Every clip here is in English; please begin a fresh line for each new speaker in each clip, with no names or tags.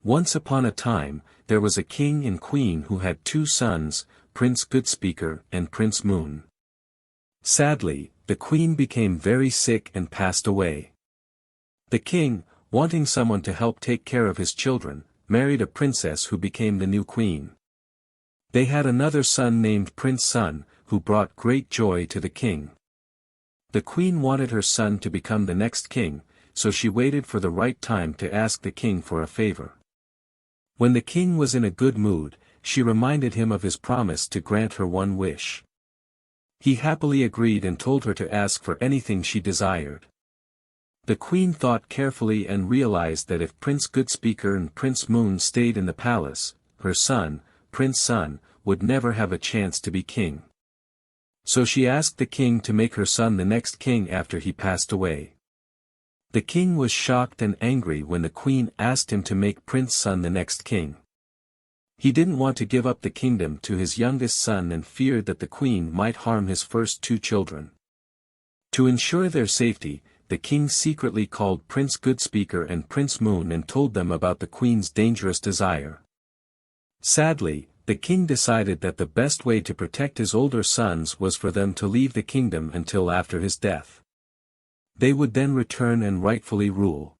Once upon a time, there was a king and queen who had two sons, Prince Goodspeaker and Prince Moon. Sadly, the queen became very sick and passed away. The king, wanting someone to help take care of his children, married a princess who became the new queen. They had another son named Prince Sun, who brought great joy to the king. The queen wanted her son to become the next king, so she waited for the right time to ask the king for a favor. When the king was in a good mood, she reminded him of his promise to grant her one wish. He happily agreed and told her to ask for anything she desired. The queen thought carefully and realized that if Prince Goodspeaker and Prince Moon stayed in the palace, her son, Prince Sun, would never have a chance to be king. So she asked the king to make her son the next king after he passed away. The king was shocked and angry when the queen asked him to make Prince Sun the next king. He didn't want to give up the kingdom to his youngest son and feared that the queen might harm his first two children. To ensure their safety, the king secretly called Prince Goodspeaker and Prince Moon and told them about the queen's dangerous desire. Sadly, the king decided that the best way to protect his older sons was for them to leave the kingdom until after his death. They would then return and rightfully rule.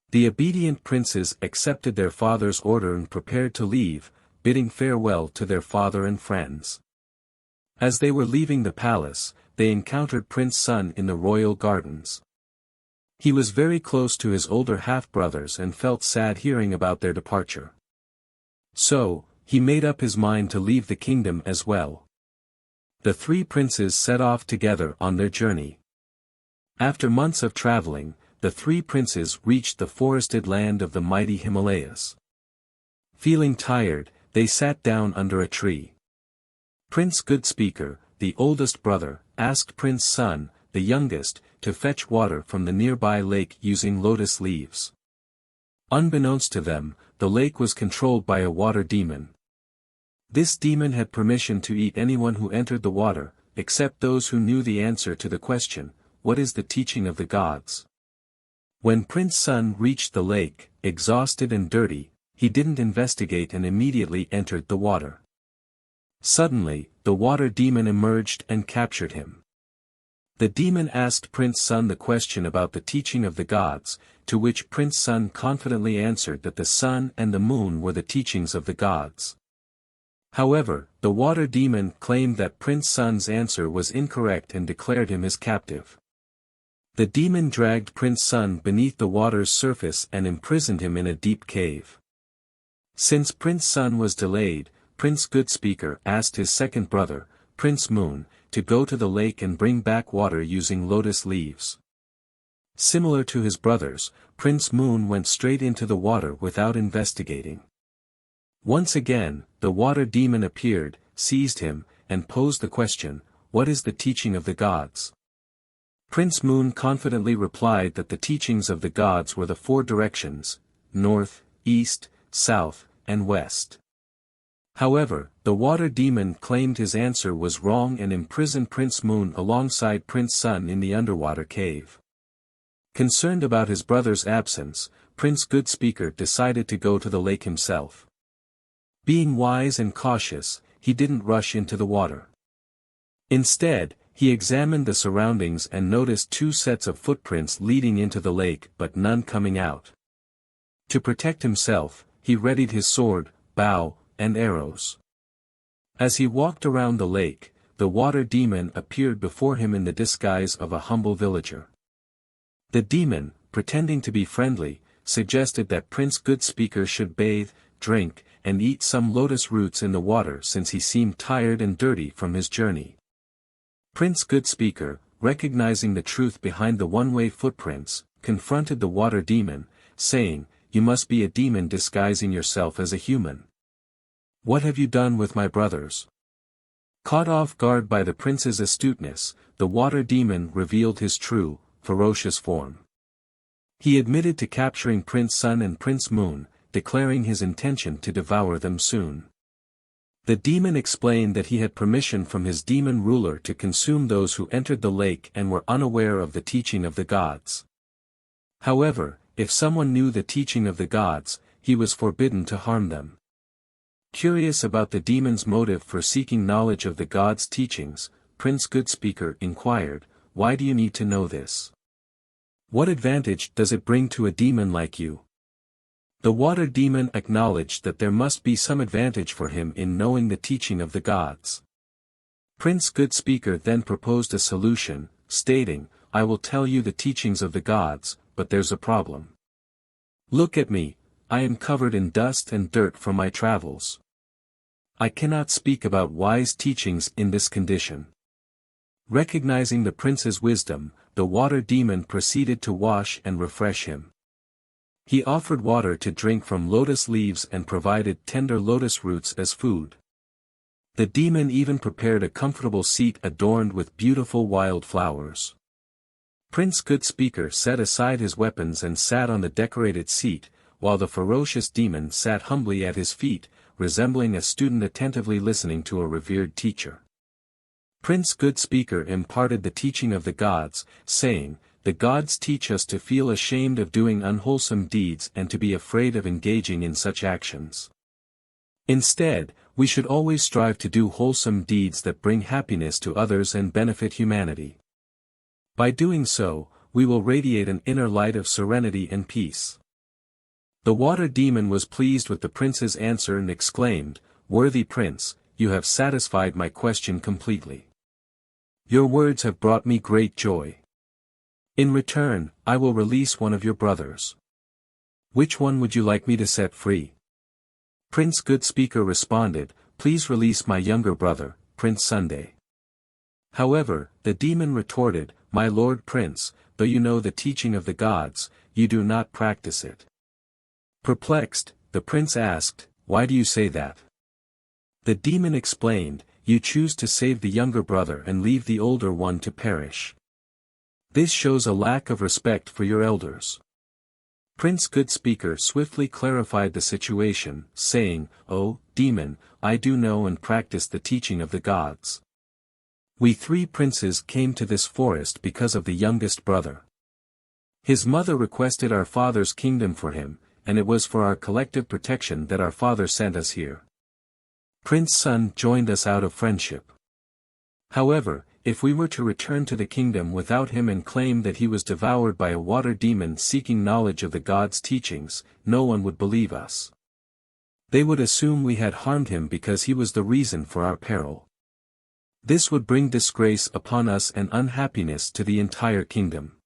The obedient princes accepted their father's order and prepared to leave, bidding farewell to their father and friends. As they were leaving the palace, they encountered Prince Sun in the royal gardens. He was very close to his older half-brothers and felt sad hearing about their departure. So, he made up his mind to leave the kingdom as well. The three princes set off together on their journey. After months of traveling, the three princes reached the forested land of the mighty Himalayas. Feeling tired, they sat down under a tree. Prince Goodspeaker, the oldest brother, asked Prince Sun, the youngest, to fetch water from the nearby lake using lotus leaves. Unbeknownst to them, the lake was controlled by a water demon. This demon had permission to eat anyone who entered the water, except those who knew the answer to the question, "What is the teaching of the gods?" When Prince Sun reached the lake, exhausted and dirty, he didn't investigate and immediately entered the water. Suddenly, the water demon emerged and captured him. The demon asked Prince Sun the question about the teaching of the gods, to which Prince Sun confidently answered that the sun and the moon were the teachings of the gods. However, the water demon claimed that Prince Sun's answer was incorrect and declared him his captive. The demon dragged Prince Sun beneath the water's surface and imprisoned him in a deep cave. Since Prince Sun was delayed, Prince Goodspeaker asked his second brother, Prince Moon, to go to the lake and bring back water using lotus leaves. Similar to his brothers, Prince Moon went straight into the water without investigating. Once again, the water demon appeared, seized him, and posed the question, "What is the teaching of the gods?" Prince Moon confidently replied that the teachings of the gods were the four directions, north, east, south, and west. However, the water demon claimed his answer was wrong and imprisoned Prince Moon alongside Prince Sun in the underwater cave. Concerned about his brother's absence, Prince Goodspeaker decided to go to the lake himself. Being wise and cautious, he didn't rush into the water. Instead, he examined the surroundings and noticed two sets of footprints leading into the lake but none coming out. To protect himself, he readied his sword, bow, and arrows. As he walked around the lake, the water demon appeared before him in the disguise of a humble villager. The demon, pretending to be friendly, suggested that Prince Goodspeaker should bathe, drink, and eat some lotus roots in the water since he seemed tired and dirty from his journey. Prince Goodspeaker, recognizing the truth behind the one-way footprints, confronted the water demon, saying, "You must be a demon disguising yourself as a human. What have you done with my brothers?" Caught off guard by the prince's astuteness, the water demon revealed his true, ferocious form. He admitted to capturing Prince Sun and Prince Moon, declaring his intention to devour them soon. The demon explained that he had permission from his demon ruler to consume those who entered the lake and were unaware of the teaching of the gods. However, if someone knew the teaching of the gods, he was forbidden to harm them. Curious about the demon's motive for seeking knowledge of the god's teachings, Prince Goodspeaker inquired, "Why do you need to know this? What advantage does it bring to a demon like you?" The water demon acknowledged that there must be some advantage for him in knowing the teaching of the gods. Prince Goodspeaker then proposed a solution, stating, "I will tell you the teachings of the gods, but there's a problem. Look at me, I am covered in dust and dirt from my travels. I cannot speak about wise teachings in this condition." Recognizing the prince's wisdom, the water demon proceeded to wash and refresh him. He offered water to drink from lotus leaves and provided tender lotus roots as food. The demon even prepared a comfortable seat adorned with beautiful wild flowers. Prince Goodspeaker set aside his weapons and sat on the decorated seat, while the ferocious demon sat humbly at his feet, resembling a student attentively listening to a revered teacher. Prince Goodspeaker imparted the teaching of the gods, saying, "The gods teach us to feel ashamed of doing unwholesome deeds and to be afraid of engaging in such actions. Instead, we should always strive to do wholesome deeds that bring happiness to others and benefit humanity. By doing so, we will radiate an inner light of serenity and peace." The water demon was pleased with the prince's answer and exclaimed, "Worthy prince, you have satisfied my question completely. Your words have brought me great joy. In return, I will release one of your brothers. Which one would you like me to set free?" Prince Goodspeaker responded, "Please release my younger brother, Prince Sunday." However, the demon retorted, "My lord prince, though you know the teaching of the gods, you do not practice it." Perplexed, the prince asked, "Why do you say that?" The demon explained, "You choose to save the younger brother and leave the older one to perish. This shows a lack of respect for your elders." Prince Goodspeaker swiftly clarified the situation, saying, "Oh, demon, I do know and practice the teaching of the gods. We three princes came to this forest because of the youngest brother. His mother requested our father's kingdom for him, and it was for our collective protection that our father sent us here. Prince Sun joined us out of friendship. However, if we were to return to the kingdom without him and claim that he was devoured by a water demon seeking knowledge of the gods' teachings, no one would believe us. They would assume we had harmed him because he was the reason for our peril. This would bring disgrace upon us and unhappiness to the entire kingdom.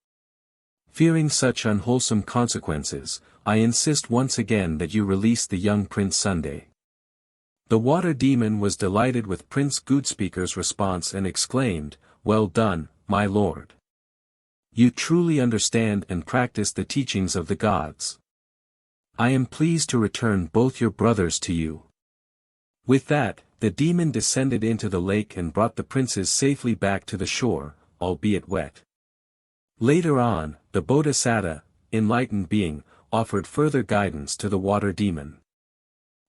Fearing such unwholesome consequences, I insist once again that you release the young Prince Sunday." The water demon was delighted with Prince Goodspeaker's response and exclaimed, "Well done, my lord. You truly understand and practice the teachings of the gods. I am pleased to return both your brothers to you." With that, the demon descended into the lake and brought the princes safely back to the shore, albeit wet. Later on, the Bodhisattva, enlightened being, offered further guidance to the water demon.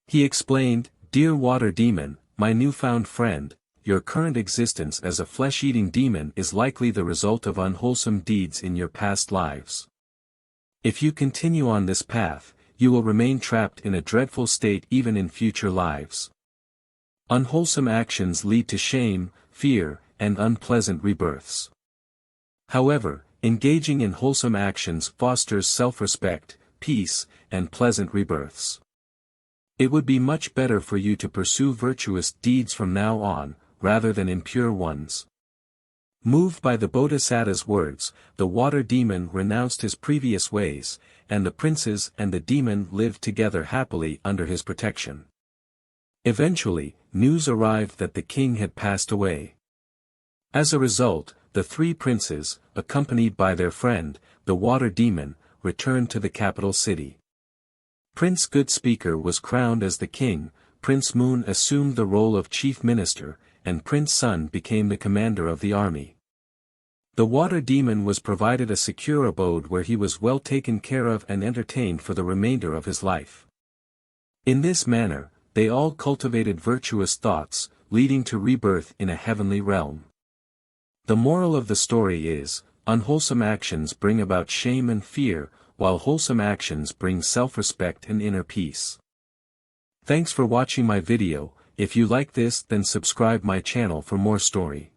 He explained, "Dear water demon, my newfound friend, your current existence as a flesh-eating demon is likely the result of unwholesome deeds in your past lives. If you continue on this path, you will remain trapped in a dreadful state even in future lives. Unwholesome actions lead to shame, fear, and unpleasant rebirths. However, engaging in wholesome actions fosters self-respect, peace, and pleasant rebirths. It would be much better for you to pursue virtuous deeds from now on, rather than impure ones." Moved by the Bodhisattva's words, the water demon renounced his previous ways, and the princes and the demon lived together happily under his protection. Eventually, news arrived that the king had passed away. As a result, the three princes, accompanied by their friend, the water demon, returned to the capital city. Prince Goodspeaker was crowned as the king, Prince Moon assumed the role of chief minister, and Prince Sun became the commander of the army. The water demon was provided a secure abode where he was well taken care of and entertained for the remainder of his life. In this manner, they all cultivated virtuous thoughts, leading to rebirth in a heavenly realm. The moral of the story is, unwholesome actions bring about shame and fear, while wholesome actions bring self-respect and inner peace. Thanks for watching my video. If you like this, then subscribe my channel for more story.